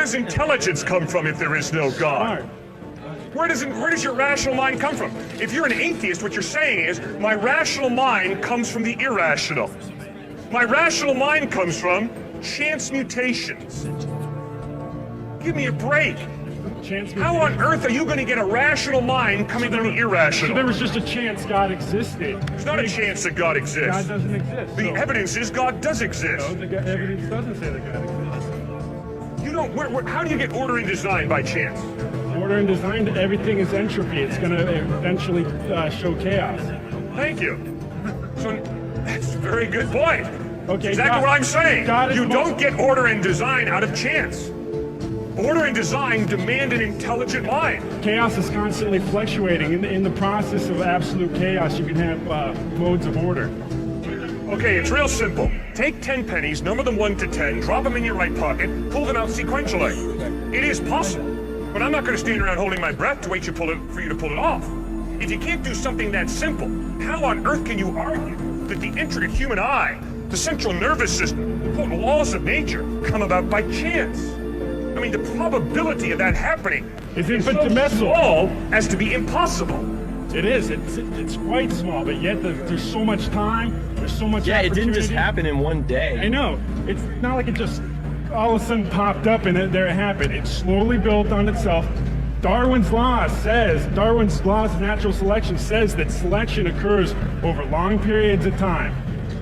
does intelligence come from if there is no God? Where does your rational mind come from? If you're an atheist, what you're saying is, my rational mind comes from the irrational. My rational mind comes from chance mutations. Give me a break. How on earth are you going to get a rational mind coming from the irrational? So there was just a chance God existed. There's not a chance that God exists. God doesn't exist. The evidence is God does exist. No, the evidence doesn't say that God exists. You don't. How do you get order and design by chance? Order and design, everything is entropy. It's going to eventually show chaos. Thank you. So that's a very good point. Okay, exactly what I'm saying. You don't get order and design out of chance. Order and design demand an intelligent mind. Chaos is constantly fluctuating. In the process of absolute chaos, you can have modes of order. Okay, it's real simple. Take 10 pennies, number them 1 to 10, drop them in your right pocket, pull them out sequentially. It is possible, but I'm not going to stand around holding my breath to wait for you to pull it off. If you can't do something that simple, how on earth can you argue that the intricate human eye, the central nervous system, the potent laws of nature come about by chance? I mean, the probability of that happening is so small as to be impossible. It is. It's quite small, but yet there's so much time. There's so much. Yeah, it didn't just happen in one day. I know. It's not like it just all of a sudden popped up and there it happened. It slowly built on itself. Darwin's law of natural selection says that selection occurs over long periods of time.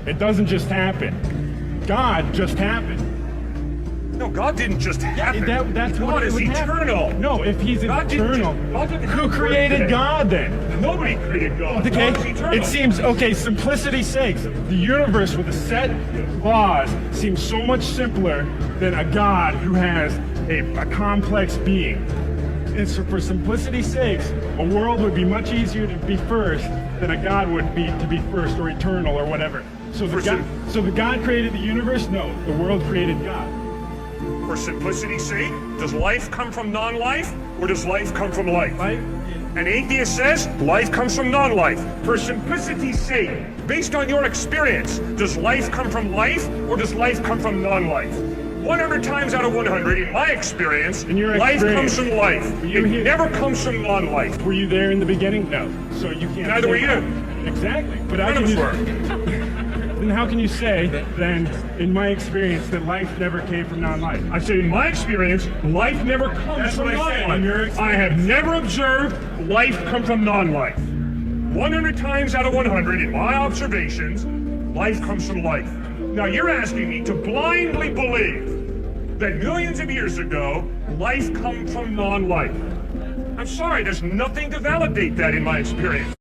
It doesn't just happen. God just happened. No, God didn't just happen. That's God is eternal. No, if he's eternal, who created God then? Nobody created God. Okay, God is eternal. it seems, okay, simplicity's sake, the universe with a set laws seems so much simpler than a God who has a complex being. And so for simplicity's sake, a world would be much easier to be first than a God would be to be first or eternal or whatever. So the God created the universe? No, the world created God. For simplicity's sake, does life come from non-life, or does life come from life? An atheist says life comes from non-life. For simplicity's sake, based on your experience, does life come from life, or does life come from non-life? 100 times out of 100, in my experience, life comes from life. It never comes from non-life. Were you there in the beginning? No. So you can't. Neither were you. Exactly. But None of us were. Then how can you say, then, in my experience, that life never came from non-life? I say, in my experience, life never comes from non-life. I have never observed life come from non-life. 100 times out of 100, in my observations, life comes from life. Now, you're asking me to blindly believe that millions of years ago, life comes from non-life. I'm sorry, there's nothing to validate that in my experience.